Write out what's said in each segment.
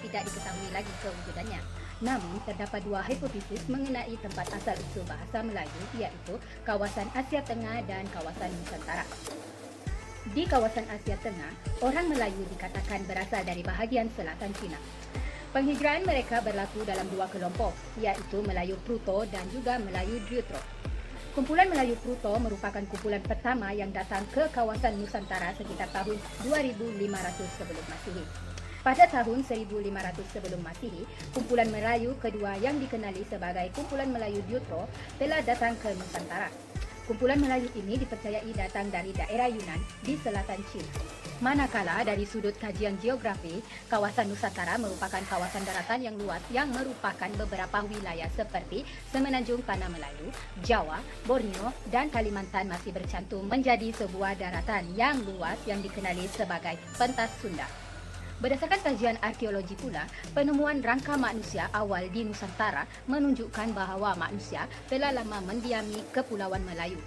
tidak diketahui lagi kewujudannya. Namun, terdapat dua hipotesis mengenai tempat asal-usul bahasa Melayu, iaitu kawasan Asia Tengah dan kawasan Nusantara. Di kawasan Asia Tengah, orang Melayu dikatakan berasal dari bahagian selatan China. Penghijraan mereka berlaku dalam dua kelompok, iaitu Melayu Pruto dan juga Melayu Deutero. Kumpulan Melayu Pruto merupakan kumpulan pertama yang datang ke kawasan Nusantara sekitar tahun 2500 sebelum Masihi. Pada tahun 1500 sebelum Masihi, kumpulan Melayu kedua yang dikenali sebagai kumpulan Melayu Deutero telah datang ke Nusantara. Kumpulan Melayu ini dipercayai datang dari daerah Yunan di selatan China. Manakala dari sudut kajian geografi, kawasan Nusantara merupakan kawasan daratan yang luas yang merupakan beberapa wilayah seperti Semenanjung Tanah Melayu, Jawa, Borneo, dan Kalimantan masih bercantum menjadi sebuah daratan yang luas yang dikenali sebagai pentas Sunda. Berdasarkan kajian arkeologi pula, penemuan rangka manusia awal di Nusantara menunjukkan bahawa manusia telah lama mendiami Kepulauan Melayu.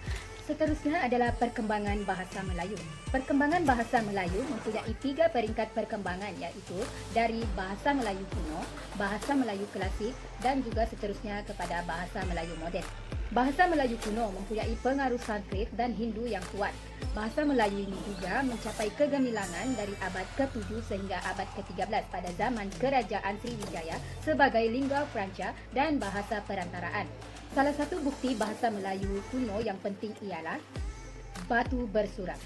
Seterusnya adalah perkembangan bahasa Melayu. Perkembangan bahasa Melayu mempunyai 3 peringkat perkembangan, iaitu dari bahasa Melayu kuno, bahasa Melayu klasik dan juga seterusnya kepada bahasa Melayu moden. Bahasa Melayu kuno mempunyai pengaruh Sanskrit dan Hindu yang kuat. Bahasa Melayu ini juga mencapai kegemilangan dari abad ke-7 sehingga abad ke-13 pada zaman Kerajaan Sriwijaya sebagai lingua franca dan bahasa perantaraan. Salah satu bukti bahasa Melayu kuno yang penting ialah batu bersurat.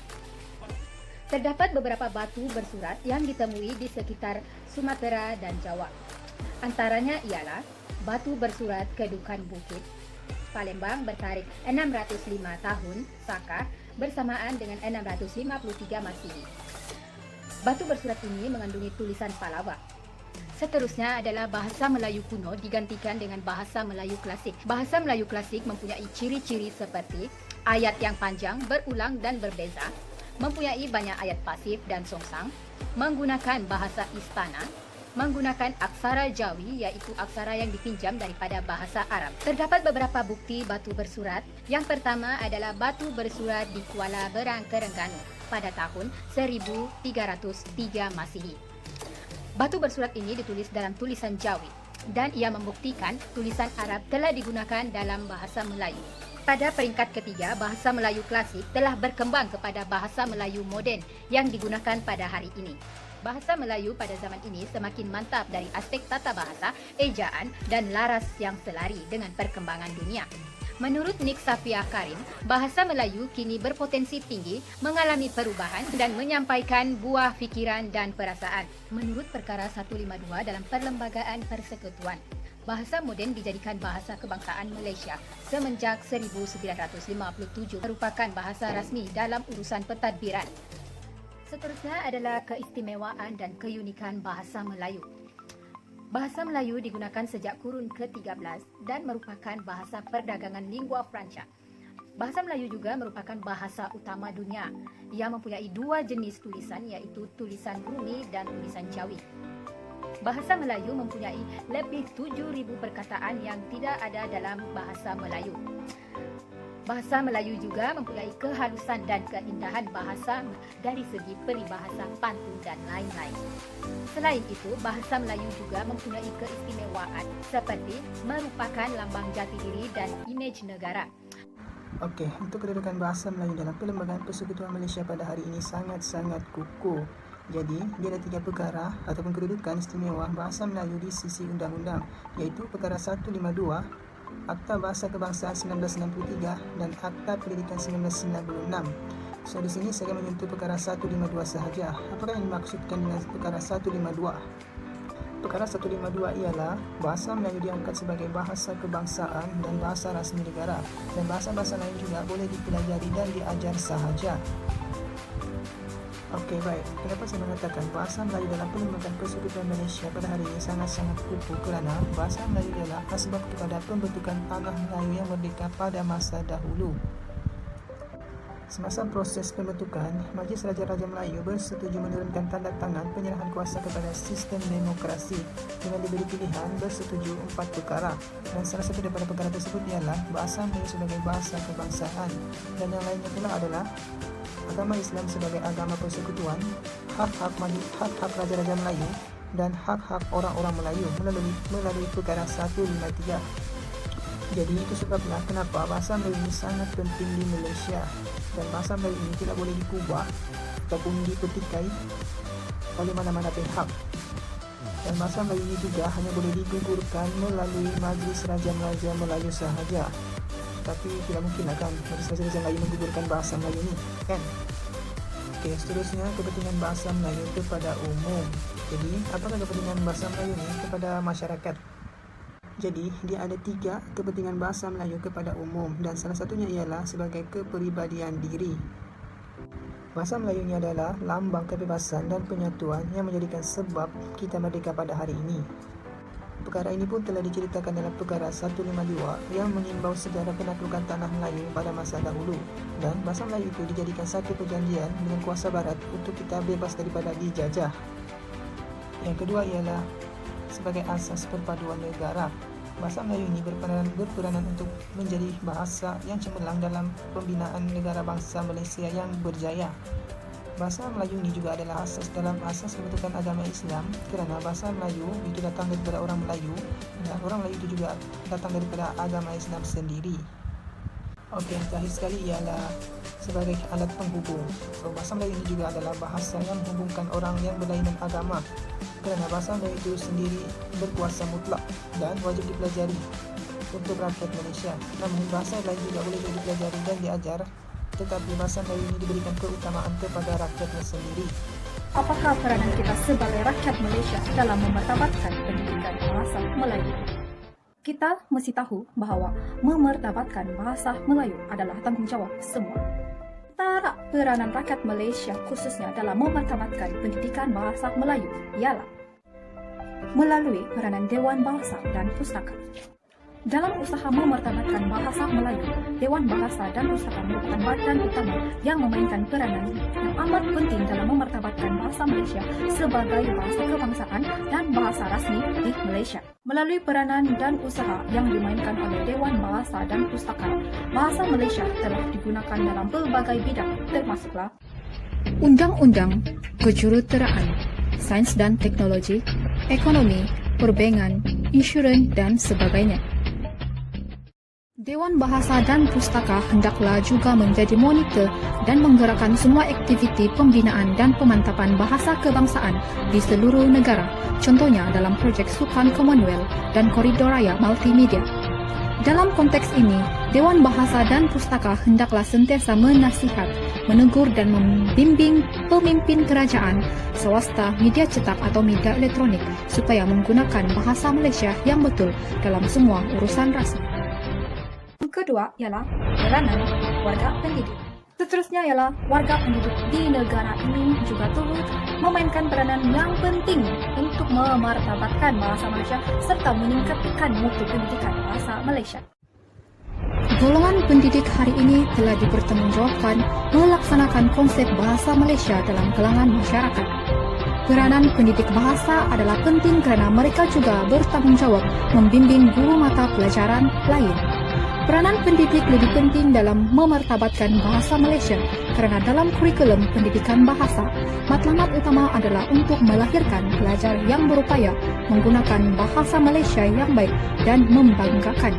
Terdapat beberapa batu bersurat yang ditemui di sekitar Sumatera dan Jawa. Antaranya ialah batu bersurat Kedukan Bukit, Palembang bertarikh 605 tahun Saka bersamaan dengan 653 Masihi. Batu bersurat ini mengandungi tulisan Pallava. Seterusnya adalah bahasa Melayu kuno digantikan dengan bahasa Melayu klasik. Bahasa Melayu klasik mempunyai ciri-ciri seperti ayat yang panjang, berulang dan berbeza, mempunyai banyak ayat pasif dan songsang, menggunakan bahasa istana, menggunakan aksara Jawi iaitu aksara yang dipinjam daripada bahasa Arab. Terdapat beberapa bukti batu bersurat. Yang pertama adalah batu bersurat di Kuala Berang, Terengganu pada tahun 1303 Masihi. Batu bersurat ini ditulis dalam tulisan Jawi dan ia membuktikan tulisan Arab telah digunakan dalam bahasa Melayu. Pada peringkat ketiga, bahasa Melayu klasik telah berkembang kepada bahasa Melayu moden yang digunakan pada hari ini. Bahasa Melayu pada zaman ini semakin mantap dari aspek tata bahasa, ejaan dan laras yang selari dengan perkembangan dunia. Menurut Nik Safia Karim, bahasa Melayu kini berpotensi tinggi mengalami perubahan dan menyampaikan buah fikiran dan perasaan. Menurut Perkara 152 dalam Perlembagaan Persekutuan, bahasa moden dijadikan bahasa kebangsaan Malaysia semenjak 1957 merupakan bahasa rasmi dalam urusan pentadbiran. Seterusnya adalah keistimewaan dan keunikan bahasa Melayu. Bahasa Melayu digunakan sejak kurun ke-13 dan merupakan bahasa perdagangan lingua franca. Bahasa Melayu juga merupakan bahasa utama dunia. Ia mempunyai 2 jenis tulisan iaitu tulisan Bumi dan tulisan Jawi. Bahasa Melayu mempunyai lebih 7,000 perkataan yang tidak ada dalam bahasa Melayu. Bahasa Melayu juga mempunyai kehalusan dan keindahan bahasa dari segi peribahasa, pantun dan lain-lain. Selain itu, bahasa Melayu juga mempunyai keistimewaan seperti merupakan lambang jati diri dan imej negara. Okey, untuk kedudukan bahasa Melayu dalam Perlembagaan Persekutuan Malaysia pada hari ini sangat-sangat kukuh. Jadi, dia ada 3 perkara ataupun kedudukan istimewa bahasa Melayu di sisi undang-undang, iaitu Perkara 152, Akta Bahasa Kebangsaan 1963 dan Akta Pendidikan 1996. So di sini saya akan menyentuh perkara 152 sahaja. Apakah yang dimaksudkan dengan perkara 152? Perkara 152 ialah bahasa Melayu diangkat sebagai bahasa kebangsaan dan bahasa rasmi negara, dan bahasa-bahasa lain juga boleh dipelajari dan diajar sahaja. Okey, baik. Kenapa saya mengatakan bahasa Melayu dalam Perlembagaan Persekutuan Malaysia pada hari ini sangat-sangat kukuh? Kerana bahasa Melayu adalah asbab kepada pembentukan tanah Melayu yang merdeka pada masa dahulu. Semasa proses pembentukan, Majlis Raja-Raja Melayu bersetuju menurunkan tanda tangan penyerahan kuasa kepada sistem demokrasi dengan diberi pilihan bersetuju 4 perkara, dan salah satu daripada perkara tersebut ialah bahasa Melayu sebagai bahasa kebangsaan, dan yang lainnya pula adalah agama Islam sebagai agama persekutuan, hak-hak Raja-Raja Melayu, dan hak-hak orang-orang Melayu melalui perkara 153. Jadi itu sebablah kenapa bahasa Melayu ini sangat penting di Malaysia, dan bahasa Melayu ini tidak boleh dikubah ataupun dipetikai oleh mana-mana pihak. Dan bahasa Melayu ini juga hanya boleh digugurkan melalui Majlis Raja-Raja Melayu sahaja. Tapi tidak mungkin kan Majlis Raja-Raja Melayu menggugurkan bahasa Melayu ini, kan? Oke, seterusnya kepentingan bahasa Melayu kepada umum. Jadi, apakah kepentingan bahasa Melayu ini kepada masyarakat? Jadi, dia ada 3 kepentingan bahasa Melayu kepada umum, dan salah satunya ialah sebagai kepribadian diri. Bahasa Melayu ini adalah lambang kebebasan dan penyatuan yang menjadikan sebab kita merdeka pada hari ini. Perkara ini pun telah diceritakan dalam perkara 152 yang mengimbau sejarah penaklukan tanah Melayu pada masa dahulu, dan bahasa Melayu itu dijadikan satu perjanjian dengan kuasa barat untuk kita bebas daripada dijajah. Yang kedua ialah sebagai asas perpaduan negara. Bahasa Melayu ini berperanan untuk menjadi bahasa yang cemerlang dalam pembinaan negara bangsa Malaysia yang berjaya. Bahasa Melayu ini juga adalah asas dalam asas pembentukan agama Islam, kerana bahasa Melayu itu datang daripada orang Melayu, dan orang Melayu itu juga datang daripada agama Islam sendiri. Okey, yang terakhir sekali ialah sebagai alat penghubung. So, bahasa Melayu ini juga adalah bahasa yang menghubungkan orang yang berlainan agama, kerana bahasa Melayu itu sendiri berkuasa mutlak dan wajib dipelajari untuk rakyat Malaysia. Namun bahasa lain juga boleh dipelajari dan diajar, tetapi bahasa Melayu ini diberikan keutamaan kepada rakyatnya sendiri. Apakah peranan kita sebagai rakyat Malaysia dalam memartabatkan pendidikan bahasa Melayu? Kita mesti tahu bahawa memartabatkan bahasa Melayu adalah tanggungjawab semua. Antara peranan rakyat Malaysia khususnya dalam memartabatkan pendidikan bahasa Melayu ialah melalui peranan Dewan Bahasa dan Pustaka. Dalam usaha memartabatkan bahasa Melayu, Dewan Bahasa dan Pustaka merupakan badan utama yang memainkan peranan yang amat penting dalam memartabatkan bahasa Malaysia sebagai bahasa kebangsaan dan bahasa rasmi di Malaysia. Melalui peranan dan usaha yang dimainkan oleh Dewan Bahasa dan Pustaka, bahasa Malaysia telah digunakan dalam pelbagai bidang, termasuklah undang-undang, kejuruteraan, sains dan teknologi, ekonomi, perbankan, insurans dan sebagainya. Dewan Bahasa dan Pustaka hendaklah juga menjadi monitor dan menggerakkan semua aktiviti pembinaan dan pemantapan bahasa kebangsaan di seluruh negara, contohnya dalam projek Sukan Commonwealth dan Koridor Raya Multimedia. Dalam konteks ini, Dewan Bahasa dan Pustaka hendaklah sentiasa menasihat, menegur dan membimbing pemimpin kerajaan, swasta, media cetak atau media elektronik supaya menggunakan bahasa Malaysia yang betul dalam semua urusan rasmi. Yang kedua ialah peranan warga pendidik. Seterusnya ialah warga pendidik di negara ini juga turut memainkan peranan yang penting untuk memartabatkan bahasa Malaysia serta meningkatkan mutu pendidikan bahasa Malaysia. Golongan pendidik hari ini telah dipertanggungjawabkan melaksanakan konsep bahasa Malaysia dalam kalangan masyarakat. Peranan pendidik bahasa adalah penting kerana mereka juga bertanggungjawab membimbing guru mata pelajaran lain. Peranan pendidik lebih penting dalam memartabatkan bahasa Malaysia kerana dalam kurikulum pendidikan bahasa, matlamat utama adalah untuk melahirkan pelajar yang berupaya menggunakan bahasa Malaysia yang baik dan membanggakan.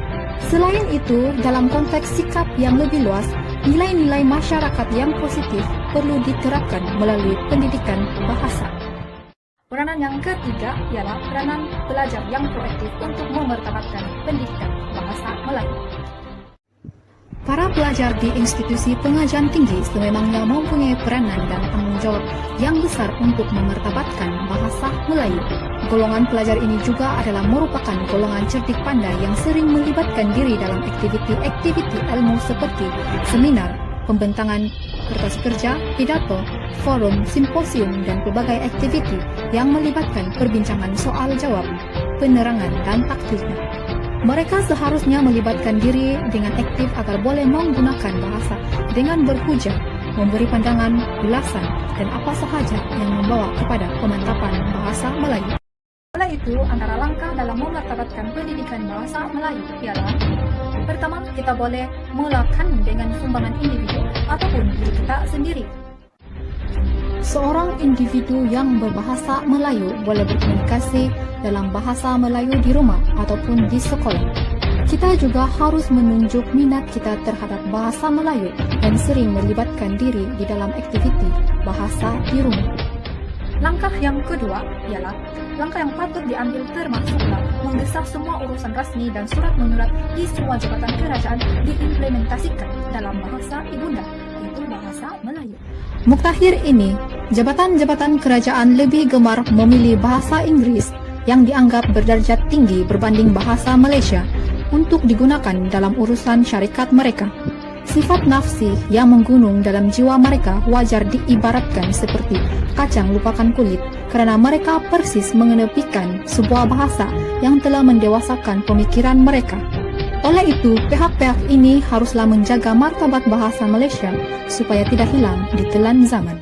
Selain itu, dalam konteks sikap yang lebih luas, nilai-nilai masyarakat yang positif perlu diterapkan melalui pendidikan bahasa. Peranan yang ketiga ialah peranan pelajar yang proaktif untuk memartabatkan pendidikan bahasa Melayu. Para pelajar di institusi pengajian tinggi sememangnya mempunyai peranan dan tanggungjawab yang besar untuk memartabatkan bahasa Melayu. Golongan pelajar ini juga adalah merupakan golongan cerdik pandai yang sering melibatkan diri dalam aktiviti-aktiviti ilmu seperti seminar, pembentangan kertas kerja, pidato, forum, simposium dan pelbagai aktiviti yang melibatkan perbincangan soal jawab, penerangan dan taktiknya. Mereka seharusnya melibatkan diri dengan aktif agar boleh menggunakan bahasa dengan berhujah, memberi pandangan, ulasan dan apa sahaja yang membawa kepada pemantapan bahasa Melayu. Oleh itu, antara langkah dalam memartabatkan pendidikan bahasa Melayu ialah: pertama, kita boleh mulakan dengan sumbangan individu ataupun diri kita sendiri. Seorang individu yang berbahasa Melayu boleh berkomunikasi dalam bahasa Melayu di rumah ataupun di sekolah. Kita juga harus menunjuk minat kita terhadap bahasa Melayu dan sering melibatkan diri di dalam aktiviti bahasa di rumah. Langkah yang kedua ialah langkah yang patut diambil termasuklah menggesa semua urusan rasmi dan surat menyurat di semua jabatan kerajaan diimplementasikan dalam bahasa ibunda, yaitu bahasa Melayu. Muktakhir ini, jabatan-jabatan kerajaan lebih gemar memilih bahasa Inggris yang dianggap berdarjat tinggi berbanding bahasa Malaysia untuk digunakan dalam urusan syarikat mereka. Sifat nafsi yang menggunung dalam jiwa mereka wajar diibaratkan seperti kacang lupakan kulit kerana mereka persis mengenepikan sebuah bahasa yang telah mendewasakan pemikiran mereka. Oleh itu, pihak-pihak ini haruslah menjaga martabat bahasa Malaysia supaya tidak hilang di telan zaman.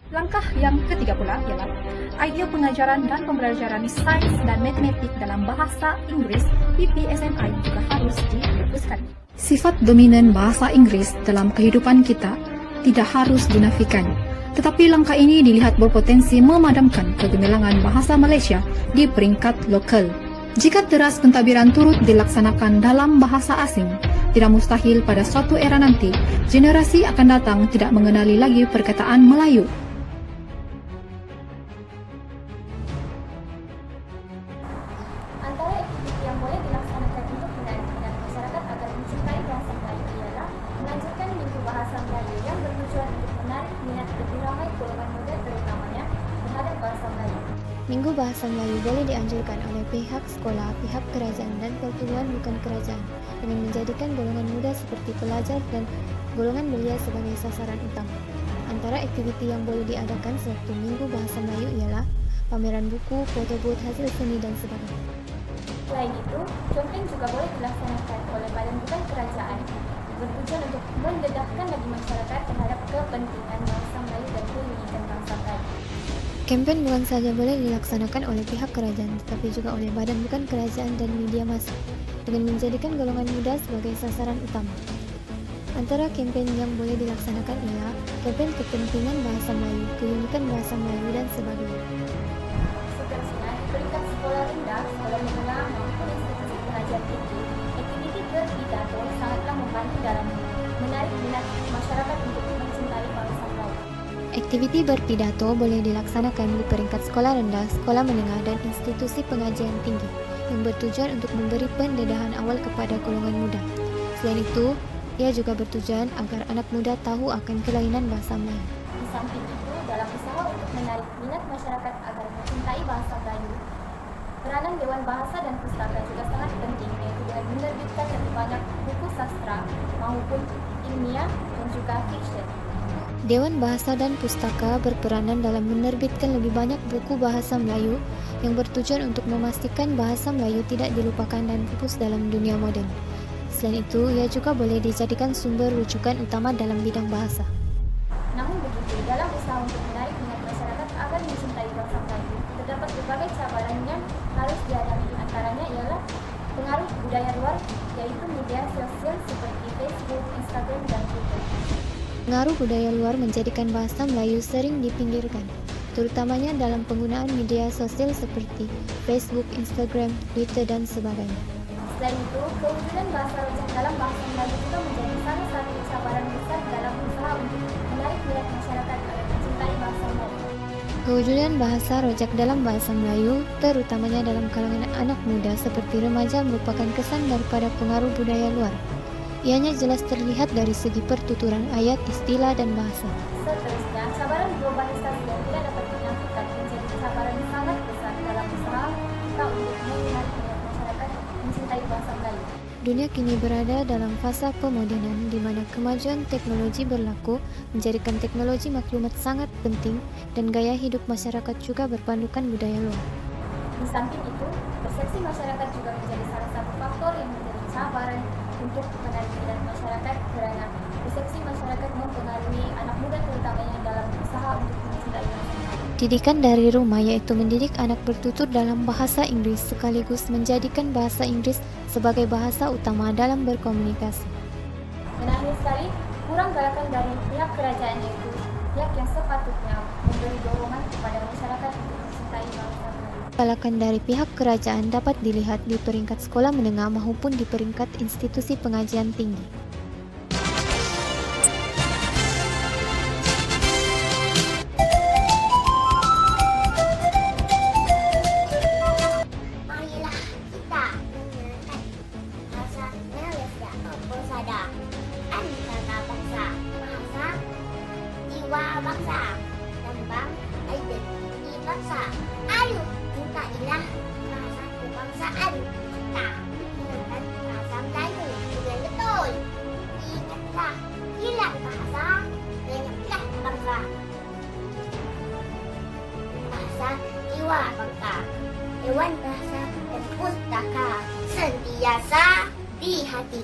Langkah yang ketiga pula ialah idea pengajaran dan pembelajaran sains dan matematik dalam bahasa Inggris PPSMI juga harus dihapuskan. Sifat dominan bahasa Inggris dalam kehidupan kita tidak harus dinafikan, tetapi langkah ini dilihat berpotensi memadamkan kegemilangan bahasa Malaysia di peringkat lokal. Jika teras pentadbiran turut dilaksanakan dalam bahasa asing, tidak mustahil pada suatu era nanti, generasi akan datang tidak mengenali lagi perkataan Melayu. Antara aktiviti yang boleh dilaksanakan untuk menarik minat masyarakat agar mencintai bahasa Melayu ialah melanjutkan Minggu Bahasa Melayu yang bertujuan untuk menarik minat lebih ramai golongan muda terutamanya terhadap bahasa Melayu. Minggu Bahasa Melayu boleh dianjurkan oleh pihak sekolah, pihak kerajaan dan pertujuan bukan kerajaan dengan menjadikan golongan muda seperti pelajar dan golongan belia sebagai sasaran utama. Antara aktiviti yang boleh diadakan sewaktu Minggu Bahasa Melayu ialah pameran buku, foto booth, hasil seni dan sebagainya. Selain itu, kempen juga boleh dilaksanakan oleh badan bukan kerajaan bertujuan untuk mendedahkan bagi masyarakat terhadap kepentingan bahasa Melayu dan pendidikan bangsa Melayu. Kempen bukan saja boleh dilaksanakan oleh pihak kerajaan, tetapi juga oleh badan bukan kerajaan dan media massa, dengan menjadikan golongan muda sebagai sasaran utama. Antara kempen yang boleh dilaksanakan ialah kempen kepentingan bahasa Melayu, keunikan bahasa Melayu dan sebagainya. Seterusnya, di peringkat sekolah rendah, sekolah menengah maupun institusi pengajian tinggi, aktiviti berpidato sangatlah membantu dalam menarik minat masyarakat untuk mencintai bangsa Melayu. Aktiviti berpidato boleh dilaksanakan di peringkat sekolah rendah, sekolah menengah dan institusi pengajian tinggi yang bertujuan untuk memberi pendedahan awal kepada golongan muda. Selain itu, ia juga bertujuan agar anak muda tahu akan kelainan bahasa Melayu. Di samping itu, dalam usaha untuk menarik minat masyarakat agar mencintai bahasa Melayu, peranan Dewan Bahasa dan Pustaka juga sangat penting, yaitu dengan menerbitkan lebih banyak buku sastra maupun ilmiah dan juga fiction. Dewan Bahasa dan Pustaka berperanan dalam menerbitkan lebih banyak buku bahasa Melayu yang bertujuan untuk memastikan bahasa Melayu tidak dilupakan dan pupus dalam dunia moden. Selain itu, ia juga boleh dijadikan sumber rujukan utama dalam bidang bahasa. Namun begitu, dalam usaha untuk menarik minat masyarakat agar mencintai bahasa Melayu, terdapat berbagai cabaran yang harus dihadapi. Antaranya ialah pengaruh budaya luar, yaitu media sosial seperti Facebook, Instagram, dan Twitter. Pengaruh budaya luar menjadikan bahasa Melayu sering dipinggirkan, terutamanya dalam penggunaan media sosial seperti Facebook, Instagram, Twitter, dan sebagainya. Selain itu, kewujudan bahasa rojak dalam bahasa Melayu juga menjadi salah satu cabaran besar dalam usaha untuk menarik minat masyarakat agar mencintai bahasa Melayu. Kewujudan bahasa rojak dalam bahasa Melayu, terutamanya dalam kalangan anak muda seperti remaja, merupakan kesan daripada pengaruh budaya luar. Ianya jelas terlihat dari segi pertuturan ayat, istilah, dan bahasa. Seterusnya, cabaran globalisasi yang tidak dapat dinafikan menjadi cabaran sangat besar dalam usaha kita untuk menarik minat masyarakat mencintai bahasa Melayu. Dunia kini berada dalam fasa pemodernan di mana kemajuan teknologi berlaku menjadikan teknologi maklumat sangat penting dan gaya hidup masyarakat juga berpandukan budaya luar. Di samping itu, persepsi masyarakat juga menjadi salah satu faktor yang menjadi cabaran untuk menarik minat masyarakat kerana persepsi masyarakat mempengaruhi anak muda terutamanya dalam usaha untuk mencintai bahasa Melayu. Didikan dari rumah yaitu mendidik anak bertutur dalam bahasa Inggris sekaligus menjadikan bahasa Inggris sebagai bahasa utama dalam berkomunikasi. Dan akhir sekali, kurang galakan dari pihak kerajaan yaitu pihak yang sepatutnya memberi dorongan kepada masyarakat untuk mencintai bangsa Melayu. Galakan dari pihak kerajaan dapat dilihat di peringkat sekolah menengah maupun di peringkat institusi pengajian tinggi. Marilah kita menggunakan bahasa Malaysia persaudaraan antara bangsa, bahasa, jiwa bangsa, lambang identiti bangsa. Ayo cintailah bahasa kebangsaan kita menggunakan bahasa Melayu dengan betul. Ingatlah, hilang bahasa, lenyaplah bangsa. Bahasa jiwa bangsa. Dewan Bahasa dan Pustaka sentiasa di hati.